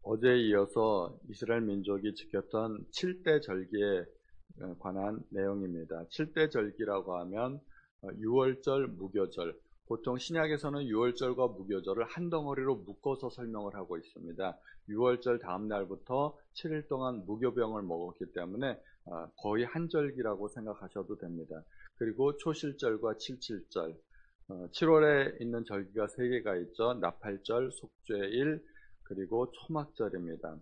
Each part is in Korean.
어제에 이어서 이스라엘 민족이 지켰던 7대 절기에 관한 내용입니다. 7대 절기라고 하면 유월절, 무교절, 보통 신약에서는 유월절과 무교절을 한 덩어리로 묶어서 설명을 하고 있습니다. 유월절 다음 날부터 7일 동안 무교병을 먹었기 때문에 거의 한 절기라고 생각하셔도 됩니다. 그리고 초실절과 칠칠절, 7월에 있는 절기가 3개가 있죠. 나팔절, 속죄일, 그리고 초막절입니다.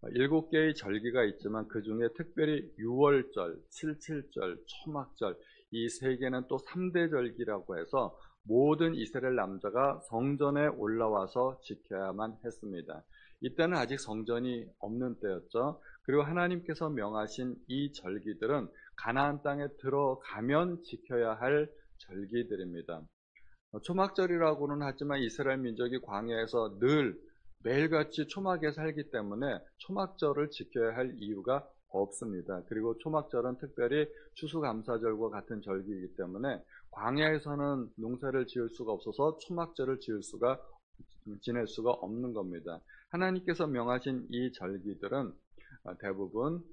7개의 절기가 있지만 그 중에 특별히 유월절, 칠칠절, 초막절 이 3개는 또 3대 절기라고 해서 모든 이스라엘 남자가 성전에 올라와서 지켜야만 했습니다. 이때는 아직 성전이 없는 때였죠. 그리고 하나님께서 명하신 이 절기들은 가나안 땅에 들어가면 지켜야 할 절기들입니다. 초막절이라고는 하지만 이스라엘 민족이 광야에서 늘 매일같이 초막에 살기 때문에 초막절을 지켜야 할 이유가 없습니다. 그리고 초막절은 특별히 추수감사절과 같은 절기이기 때문에 광야에서는 농사를 지을 수가 없어서 초막절을 지낼 수가 없는 겁니다. 하나님께서 명하신 이 절기들은 대부분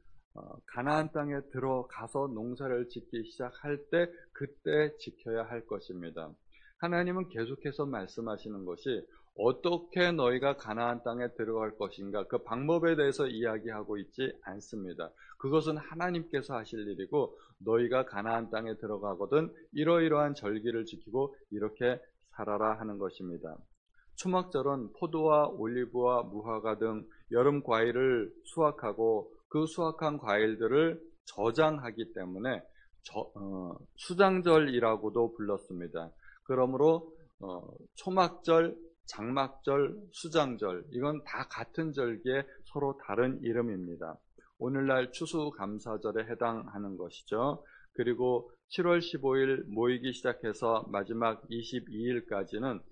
가나안 땅에 들어가서 농사를 짓기 시작할 때 그때 지켜야 할 것입니다. 하나님은 계속해서 말씀하시는 것이 어떻게 너희가 가나안 땅에 들어갈 것인가 그 방법에 대해서 이야기하고 있지 않습니다. 그것은 하나님께서 하실 일이고 너희가 가나안 땅에 들어가거든 이러이러한 절기를 지키고 이렇게 살아라 하는 것입니다. 초막절은 포도와 올리브와 무화과 등 여름 과일을 수확하고 그 수확한 과일들을 저장하기 때문에 수장절이라고도 불렀습니다. 그러므로 초막절, 장막절, 수장절 이건 다 같은 절기에 서로 다른 이름입니다. 오늘날 추수감사절에 해당하는 것이죠. 그리고 7월 15일 모이기 시작해서 마지막 22일까지는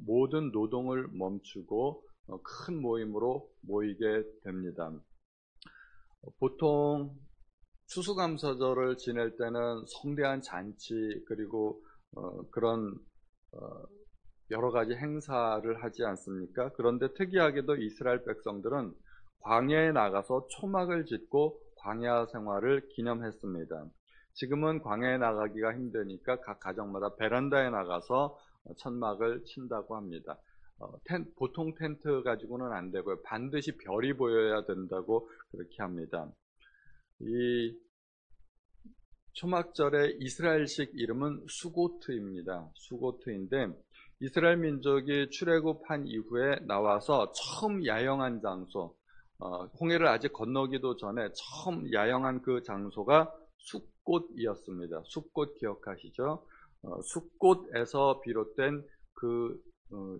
모든 노동을 멈추고 큰 모임으로 모이게 됩니다. 보통 추수감사절을 지낼 때는 성대한 잔치 그리고 그런 여러 가지 행사를 하지 않습니까? 그런데 특이하게도 이스라엘 백성들은 광야에 나가서 초막을 짓고 광야 생활을 기념했습니다. 지금은 광야에 나가기가 힘드니까 각 가정마다 베란다에 나가서 천막을 친다고 합니다. 보통 텐트 가지고는 안 되고요. 반드시 별이 보여야 된다고 그렇게 합니다. 이 초막절의 이스라엘식 이름은 수고트입니다. 수고트인데 이스라엘 민족이 출애굽한 이후에 나와서 처음 야영한 장소, 홍해를 아직 건너기도 전에 처음 야영한 그 장소가 숫꽃이었습니다. 숫꽃 기억하시죠? 숫꽃에서 비롯된 그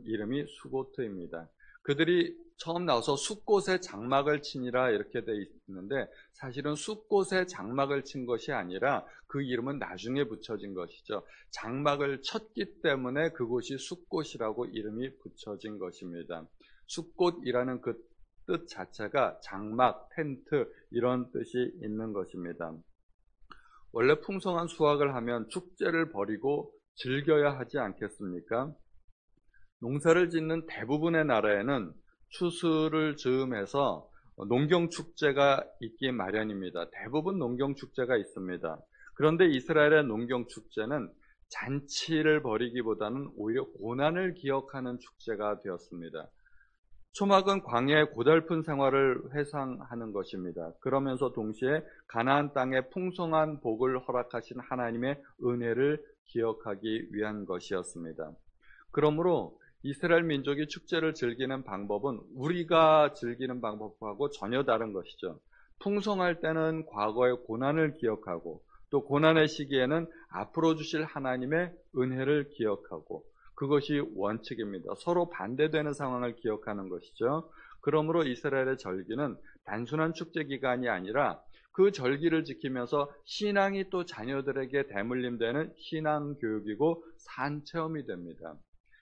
이름이 수고트입니다. 그들이 처음 나와서 숫꽃에 장막을 치니라 이렇게 돼 있는데 사실은 숫꽃에 장막을 친 것이 아니라 그 이름은 나중에 붙여진 것이죠. 장막을 쳤기 때문에 그곳이 숫꽃이라고 이름이 붙여진 것입니다. 숫꽃이라는 그 뜻 자체가 장막, 텐트 이런 뜻이 있는 것입니다. 원래 풍성한 수확을 하면 축제를 벌이고 즐겨야 하지 않겠습니까? 농사를 짓는 대부분의 나라에는 추수를 즈음해서 농경축제가 있기 마련입니다. 대부분 농경축제가 있습니다. 그런데 이스라엘의 농경축제는 잔치를 벌이기보다는 오히려 고난을 기억하는 축제가 되었습니다. 초막은 광야의 고달픈 생활을 회상하는 것입니다. 그러면서 동시에 가나안 땅에 풍성한 복을 허락하신 하나님의 은혜를 기억하기 위한 것이었습니다. 그러므로 이스라엘 민족이 축제를 즐기는 방법은 우리가 즐기는 방법하고 전혀 다른 것이죠. 풍성할 때는 과거의 고난을 기억하고 또 고난의 시기에는 앞으로 주실 하나님의 은혜를 기억하고 그것이 원칙입니다. 서로 반대되는 상황을 기억하는 것이죠. 그러므로 이스라엘의 절기는 단순한 축제 기간이 아니라 그 절기를 지키면서 신앙이 또 자녀들에게 대물림되는 신앙 교육이고 산 체험이 됩니다.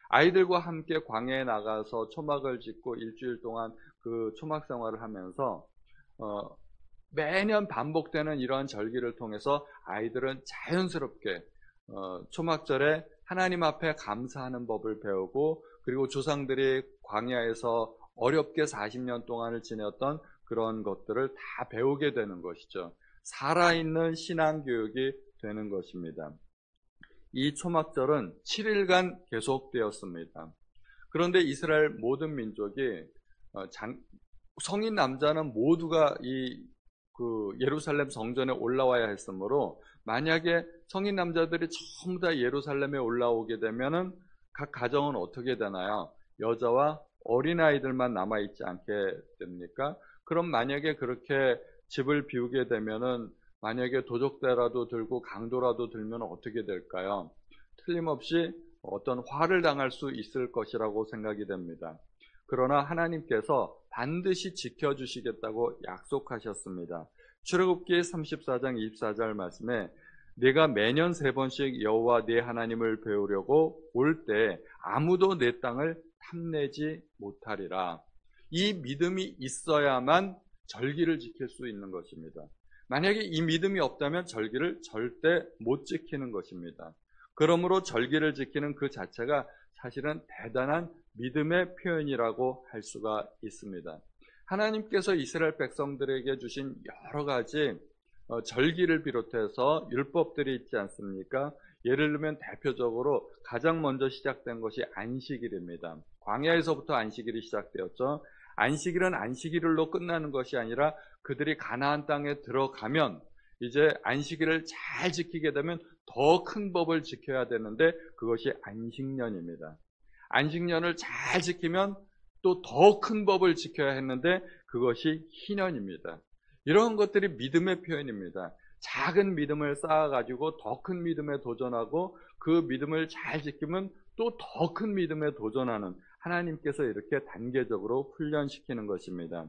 아이들과 함께 광야에 나가서 초막을 짓고 일주일 동안 그 초막 생활을 하면서 매년 반복되는 이러한 절기를 통해서 아이들은 자연스럽게 초막절에 하나님 앞에 감사하는 법을 배우고 그리고 조상들이 광야에서 어렵게 40년 동안을 지냈던 그런 것들을 다 배우게 되는 것이죠. 살아있는 신앙교육이 되는 것입니다. 이 초막절은 7일간 계속되었습니다. 그런데 이스라엘 모든 민족이 성인 남자는 모두가 예루살렘 성전에 올라와야 했으므로, 만약에 성인 남자들이 전부 다 예루살렘에 올라오게 되면은 각 가정은 어떻게 되나요? 여자와 어린아이들만 남아있지 않게 됩니까? 그럼 만약에 그렇게 집을 비우게 되면은, 만약에 도적대라도 들고 강도라도 들면 어떻게 될까요? 틀림없이 어떤 화를 당할 수 있을 것이라고 생각이 됩니다. 그러나 하나님께서 반드시 지켜주시겠다고 약속하셨습니다. 출애굽기 34장 24절 말씀에 네가 매년 3번씩 여호와 네 하나님을 배우려고 올 때 아무도 내 땅을 탐내지 못하리라. 이 믿음이 있어야만 절기를 지킬 수 있는 것입니다. 만약에 이 믿음이 없다면 절기를 절대 못 지키는 것입니다. 그러므로 절기를 지키는 그 자체가 사실은 대단한 믿음의 표현이라고 할 수가 있습니다. 하나님께서 이스라엘 백성들에게 주신 여러 가지 절기를 비롯해서 율법들이 있지 않습니까? 예를 들면 대표적으로 가장 먼저 시작된 것이 안식일입니다. 광야에서부터 안식일이 시작되었죠. 안식일은 안식일로 끝나는 것이 아니라 그들이 가나안 땅에 들어가면 이제 안식일을 잘 지키게 되면 더 큰 법을 지켜야 되는데, 그것이 안식년입니다. 안식년을 잘 지키면 또 더 큰 법을 지켜야 했는데, 그것이 희년입니다. 이런 것들이 믿음의 표현입니다. 작은 믿음을 쌓아가지고 더 큰 믿음에 도전하고, 그 믿음을 잘 지키면 또 더 큰 믿음에 도전하는, 하나님께서 이렇게 단계적으로 훈련시키는 것입니다.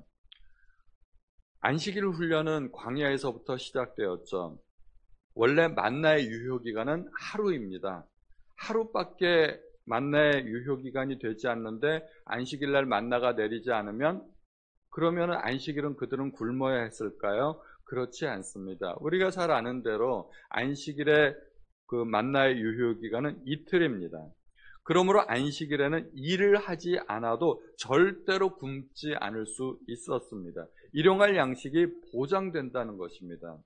안식일 훈련은 광야에서부터 시작되었죠. 원래 만나의 유효기간은 하루입니다. 하루밖에 만나의 유효기간이 되지 않는데 안식일날 만나가 내리지 않으면, 그러면 안식일은 그들은 굶어야 했을까요? 그렇지 않습니다. 우리가 잘 아는 대로 안식일의 그 만나의 유효기간은 이틀입니다. 그러므로 안식일에는 일을 하지 않아도 절대로 굶지 않을 수 있었습니다. 일용할 양식이 보장된다는 것입니다.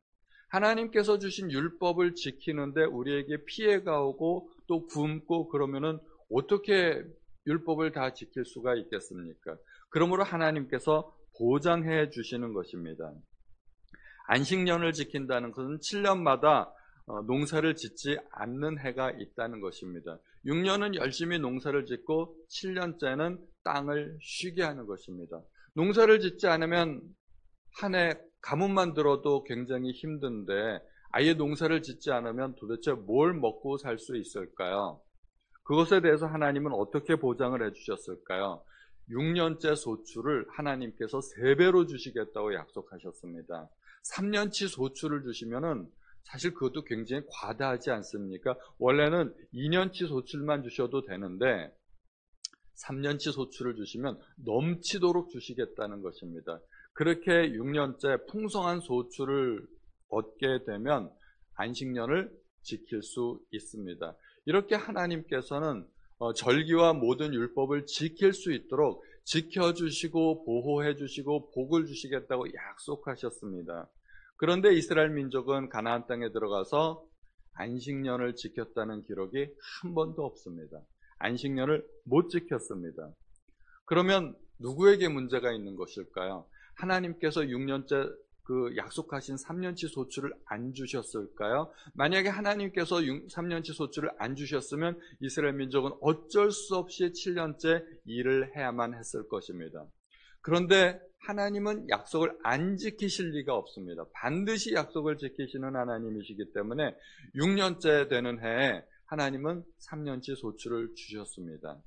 하나님께서 주신 율법을 지키는데 우리에게 피해가 오고 또 굶고 그러면은 어떻게 율법을 다 지킬 수가 있겠습니까? 그러므로 하나님께서 보장해 주시는 것입니다. 안식년을 지킨다는 것은 7년마다 농사를 짓지 않는 해가 있다는 것입니다. 6년은 열심히 농사를 짓고 7년째는 땅을 쉬게 하는 것입니다. 농사를 짓지 않으면 한 해 가뭄만 들어도 굉장히 힘든데, 아예 농사를 짓지 않으면 도대체 뭘 먹고 살 수 있을까요? 그것에 대해서 하나님은 어떻게 보장을 해주셨을까요? 6년째 소출을 하나님께서 3배로 주시겠다고 약속하셨습니다. 3년치 소출을 주시면은 사실 그것도 굉장히 과다하지 않습니까? 원래는 2년치 소출만 주셔도 되는데 3년치 소출을 주시면 넘치도록 주시겠다는 것입니다. 그렇게 6년째 풍성한 소출을 얻게 되면 안식년을 지킬 수 있습니다. 이렇게 하나님께서는 절기와 모든 율법을 지킬 수 있도록 지켜주시고 보호해주시고 복을 주시겠다고 약속하셨습니다. 그런데 이스라엘 민족은 가나안 땅에 들어가서 안식년을 지켰다는 기록이 한 번도 없습니다. 안식년을 못 지켰습니다. 그러면 누구에게 문제가 있는 것일까요? 하나님께서 6년째 그 약속하신 3년치 소출을 안 주셨을까요? 만약에 하나님께서 3년치 소출을 안 주셨으면 이스라엘 민족은 어쩔 수 없이 7년째 일을 해야만 했을 것입니다. 그런데 하나님은 약속을 안 지키실 리가 없습니다. 반드시 약속을 지키시는 하나님이시기 때문에 6년째 되는 해에 하나님은 3년치 소출을 주셨습니다.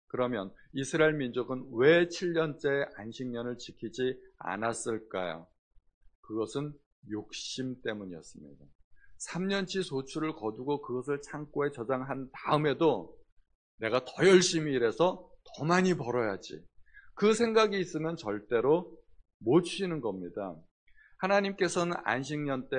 그러면 이스라엘 민족은 왜 7년째 안식년을 지키지 않았을까요? 그것은 욕심 때문이었습니다. 3년치 소출을 거두고 그것을 창고에 저장한 다음에도 내가 더 열심히 일해서 더 많이 벌어야지, 그 생각이 있으면 절대로 못 쉬는 겁니다. 하나님께서는 안식년 때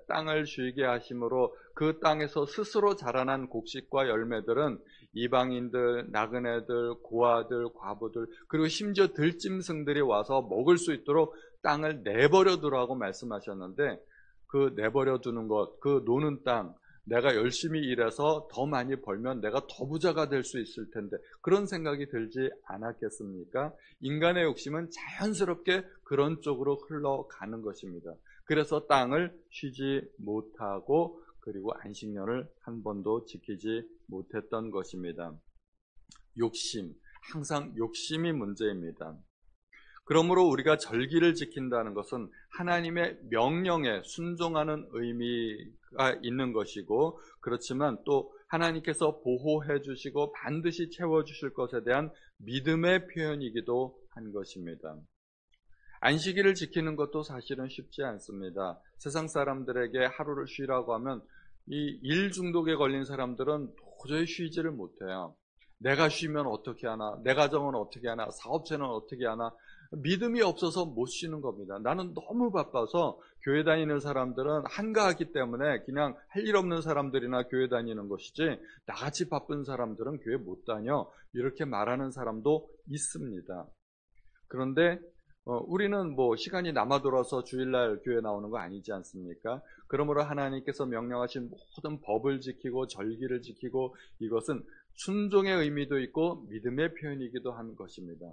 땅을 쉬게 하심으로 그 땅에서 스스로 자라난 곡식과 열매들은 이방인들, 나그네들, 고아들, 과부들, 그리고 심지어 들짐승들이 와서 먹을 수 있도록 땅을 내버려 두라고 말씀하셨는데, 그 내버려 두는 것, 그 노는 땅, 내가 열심히 일해서 더 많이 벌면 내가 더 부자가 될 수 있을 텐데, 그런 생각이 들지 않았겠습니까? 인간의 욕심은 자연스럽게 그런 쪽으로 흘러가는 것입니다. 그래서 땅을 쉬지 못하고, 그리고 안식년을 한 번도 지키지 못했던 것입니다. 욕심, 항상 욕심이 문제입니다. 그러므로 우리가 절기를 지킨다는 것은 하나님의 명령에 순종하는 의미가 있는 것이고, 그렇지만 또 하나님께서 보호해 주시고 반드시 채워 주실 것에 대한 믿음의 표현이기도 한 것입니다. 안식일을 지키는 것도 사실은 쉽지 않습니다. 세상 사람들에게 하루를 쉬라고 하면 이 일 중독에 걸린 사람들은 도저히 쉬지를 못해요. 내가 쉬면 어떻게 하나, 내 가정은 어떻게 하나, 사업체는 어떻게 하나, 믿음이 없어서 못 쉬는 겁니다. 나는 너무 바빠서, 교회 다니는 사람들은 한가하기 때문에 그냥 할 일 없는 사람들이나 교회 다니는 것이지, 나같이 바쁜 사람들은 교회 못 다녀, 이렇게 말하는 사람도 있습니다. 그런데 우리는 뭐 시간이 남아 돌아서 주일날 교회 나오는 거 아니지 않습니까? 그러므로 하나님께서 명령하신 모든 법을 지키고 절기를 지키고, 이것은 순종의 의미도 있고 믿음의 표현이기도 한 것입니다.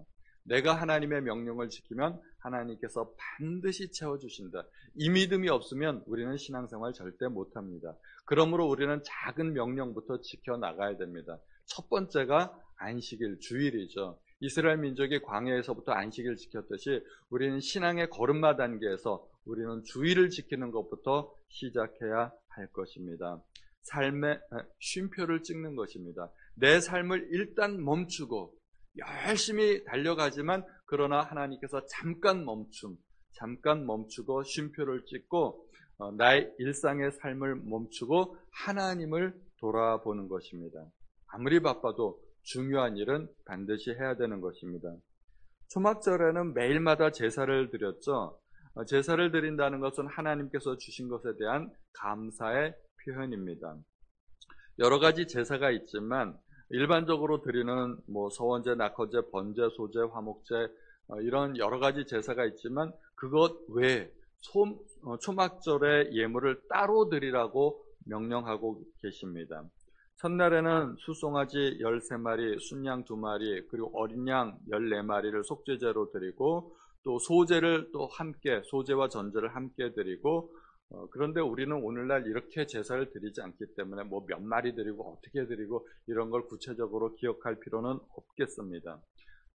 내가 하나님의 명령을 지키면 하나님께서 반드시 채워주신다. 이 믿음이 없으면 우리는 신앙생활 절대 못합니다. 그러므로 우리는 작은 명령부터 지켜나가야 됩니다. 첫 번째가 안식일, 주일이죠. 이스라엘 민족이 광야에서부터 안식일을 지켰듯이 우리는 신앙의 걸음마 단계에서 우리는 주일을 지키는 것부터 시작해야 할 것입니다. 삶의 쉼표를 찍는 것입니다. 내 삶을 일단 멈추고 열심히 달려가지만, 그러나 하나님께서 잠깐 멈추고 쉼표를 찍고 나의 일상의 삶을 멈추고 하나님을 돌아보는 것입니다. 아무리 바빠도 중요한 일은 반드시 해야 되는 것입니다. 초막절에는 매일마다 제사를 드렸죠. 제사를 드린다는 것은 하나님께서 주신 것에 대한 감사의 표현입니다. 여러 가지 제사가 있지만 일반적으로 드리는 서원제, 낙헌제, 번제, 소제, 화목제, 이런 여러 가지 제사가 있지만 그것 외에 초막절의 예물을 따로 드리라고 명령하고 계십니다. 첫날에는 숫송아지 13마리, 순양 2마리, 그리고 어린 양 14마리를 속죄제로 드리고, 또 소제를 또 함께, 소제와 전제를 함께 드리고, 그런데 우리는 오늘날 이렇게 제사를 드리지 않기 때문에 몇 마리 드리고 어떻게 드리고 이런 걸 구체적으로 기억할 필요는 없겠습니다.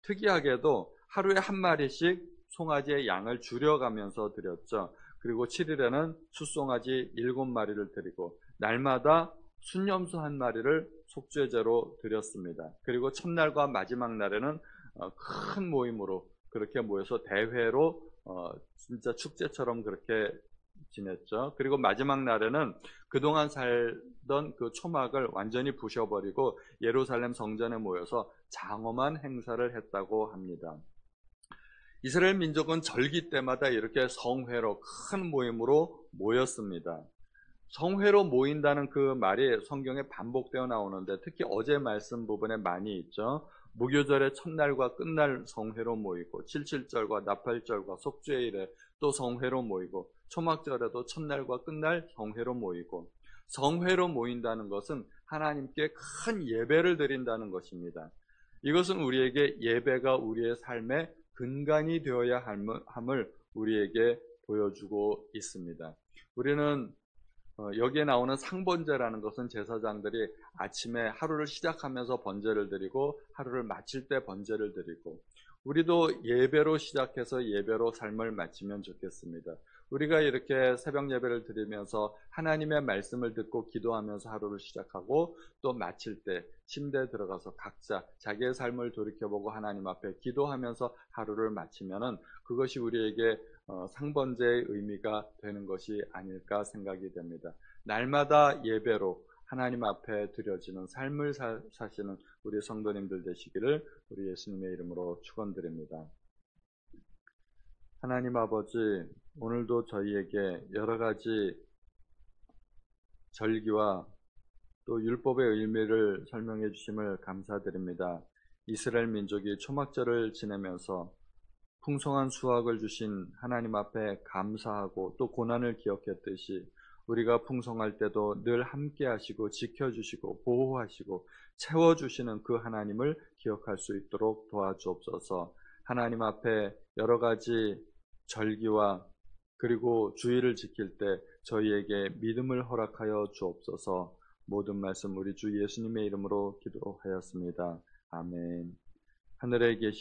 특이하게도 하루에 한 마리씩 송아지의 양을 줄여가면서 드렸죠. 그리고 7일에는 숫송아지 7마리를 드리고, 날마다 순염소 1마리를 속죄제로 드렸습니다. 그리고 첫날과 마지막 날에는 큰 모임으로 그렇게 모여서 대회로 진짜 축제처럼 그렇게 지냈죠. 그리고 마지막 날에는 그동안 살던 그 초막을 완전히 부셔버리고 예루살렘 성전에 모여서 장엄한 행사를 했다고 합니다. 이스라엘 민족은 절기 때마다 이렇게 성회로 큰 모임으로 모였습니다. 성회로 모인다는 그 말이 성경에 반복되어 나오는데, 특히 어제 말씀 부분에 많이 있죠. 무교절의 첫날과 끝날 성회로 모이고, 77절과 나팔절과 속죄일에 또 성회로 모이고, 초막절에도 첫날과 끝날 성회로 모이고, 성회로 모인다는 것은 하나님께 큰 예배를 드린다는 것입니다. 이것은 우리에게 예배가 우리의 삶의 근간이 되어야 함을 우리에게 보여주고 있습니다. 우리는 여기에 나오는 상번제라는 것은 제사장들이 아침에 하루를 시작하면서 번제를 드리고 하루를 마칠 때 번제를 드리고, 우리도 예배로 시작해서 예배로 삶을 마치면 좋겠습니다. 우리가 이렇게 새벽 예배를 드리면서 하나님의 말씀을 듣고 기도하면서 하루를 시작하고, 또 마칠 때 침대에 들어가서 각자 자기의 삶을 돌이켜보고 하나님 앞에 기도하면서 하루를 마치면은 그것이 우리에게 상번제의 의미가 되는 것이 아닐까 생각이 됩니다. 날마다 예배로 하나님 앞에 드려지는 삶을 사시는 우리 성도님들 되시기를 우리 예수님의 이름으로 축원드립니다. 하나님 아버지, 오늘도 저희에게 여러 가지 절기와 또 율법의 의미를 설명해 주심을 감사드립니다. 이스라엘 민족이 초막절을 지내면서 풍성한 수확을 주신 하나님 앞에 감사하고 또 고난을 기억했듯이 우리가 풍성할 때도 늘 함께 하시고 지켜주시고 보호하시고 채워주시는 그 하나님을 기억할 수 있도록 도와주옵소서. 하나님 앞에 여러 가지 절기와 그리고 주의를 지킬 때 저희에게 믿음을 허락하여 주옵소서. 모든 말씀 우리 주 예수님의 이름으로 기도하였습니다. 아멘. 하늘에 계신